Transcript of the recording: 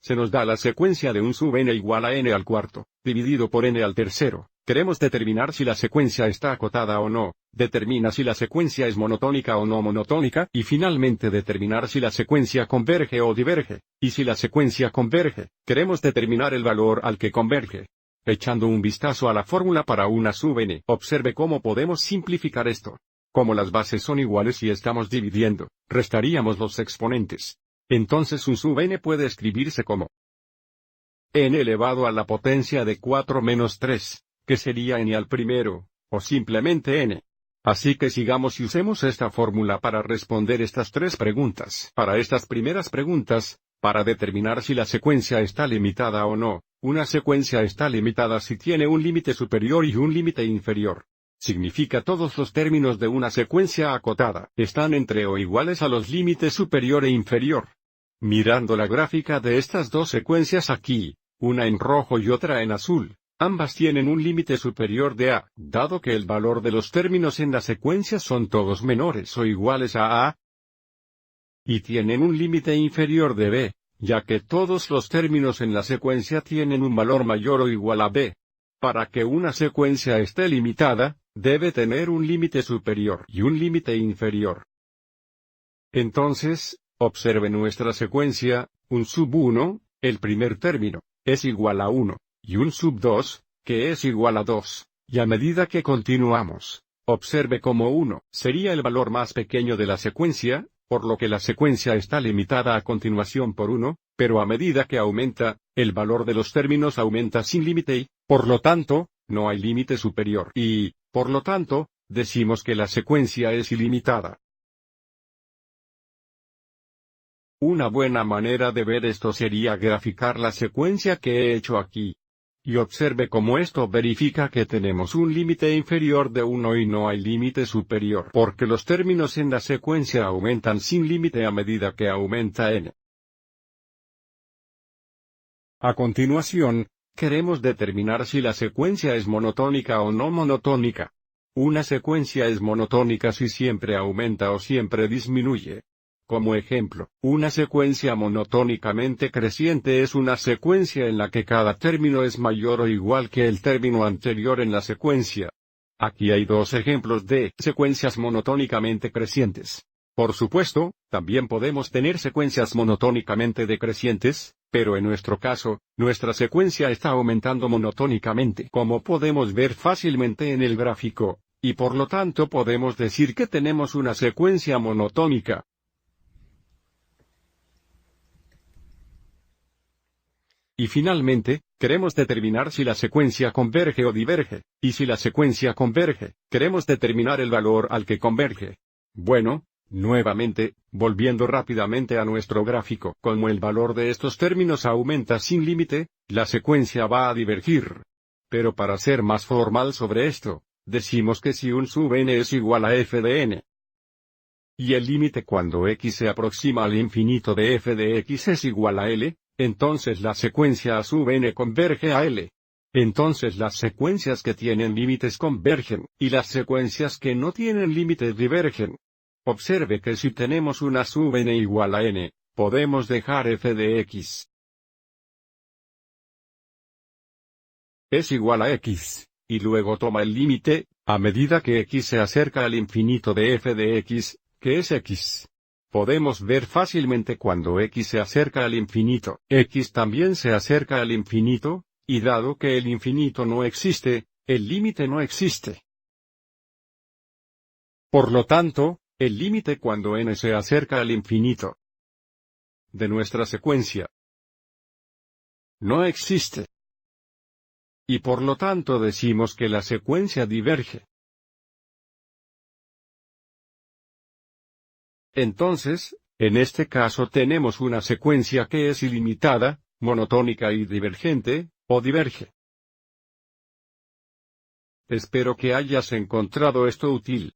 se nos da la secuencia de un sub n igual a n al cuarto, dividido por n al tercero. Queremos determinar si la secuencia está acotada o no, determina si la secuencia es monotónica o no monotónica, y finalmente determinar si la secuencia converge o diverge, y si la secuencia converge, queremos determinar el valor al que converge. Echando un vistazo a la fórmula para una sub n, observe cómo podemos simplificar esto. Como las bases son iguales y estamos dividiendo, restaríamos los exponentes. Entonces un sub n puede escribirse como n elevado a la potencia de 4 menos 3, que sería n al primero, o simplemente n. Así que sigamos y usemos esta fórmula para responder estas tres preguntas. Para estas primeras preguntas, para determinar si la secuencia está limitada o no, una secuencia está limitada si tiene un límite superior y un límite inferior. Significa todos los términos de una secuencia acotada están entre o iguales a los límites superior e inferior. Mirando la gráfica de estas dos secuencias aquí, una en rojo y otra en azul, ambas tienen un límite superior de a, dado que el valor de los términos en la secuencia son todos menores o iguales a a, y tienen un límite inferior de b, ya que todos los términos en la secuencia tienen un valor mayor o igual a b. Para que una secuencia esté limitada, debe tener un límite superior y un límite inferior. Entonces, observe nuestra secuencia, un sub 1, el primer término, es igual a 1, y un sub 2, que es igual a 2, y a medida que continuamos, observe cómo 1 sería el valor más pequeño de la secuencia, por lo que la secuencia está limitada a continuación por 1, pero a medida que aumenta, el valor de los términos aumenta sin límite y, por lo tanto, no hay límite superior y, por lo tanto, decimos que la secuencia es ilimitada. Una buena manera de ver esto sería graficar la secuencia que he hecho aquí. Y observe cómo esto verifica que tenemos un límite inferior de 1 y no hay límite superior, porque los términos en la secuencia aumentan sin límite a medida que aumenta n. A continuación, queremos determinar si la secuencia es monotónica o no monotónica. Una secuencia es monotónica si siempre aumenta o siempre disminuye. Como ejemplo, una secuencia monotónicamente creciente es una secuencia en la que cada término es mayor o igual que el término anterior en la secuencia. Aquí hay dos ejemplos de secuencias monotónicamente crecientes. Por supuesto, también podemos tener secuencias monotónicamente decrecientes, pero en nuestro caso, nuestra secuencia está aumentando monotónicamente, como podemos ver fácilmente en el gráfico, y por lo tanto podemos decir que tenemos una secuencia monotónica. Y finalmente, queremos determinar si la secuencia converge o diverge, y si la secuencia converge, queremos determinar el valor al que converge. Bueno, nuevamente, volviendo rápidamente a nuestro gráfico, como el valor de estos términos aumenta sin límite, la secuencia va a divergir. Pero para ser más formal sobre esto, decimos que si un sub n es igual a f de n, y el límite cuando x se aproxima al infinito de f de x es igual a L, entonces la secuencia a sub n converge a L. Entonces las secuencias que tienen límites convergen, y las secuencias que no tienen límites divergen. Observe que si tenemos una sub n igual a n, podemos dejar f de x es igual a x, y luego toma el límite, a medida que x se acerca al infinito de f de x, que es x. Podemos ver fácilmente cuando x se acerca al infinito, x también se acerca al infinito, y dado que el infinito no existe, el límite no existe. Por lo tanto, el límite cuando n se acerca al infinito de nuestra secuencia no existe. Y por lo tanto decimos que la secuencia diverge. Entonces, en este caso tenemos una secuencia que es ilimitada, monotónica y divergente, o diverge. Espero que hayas encontrado esto útil.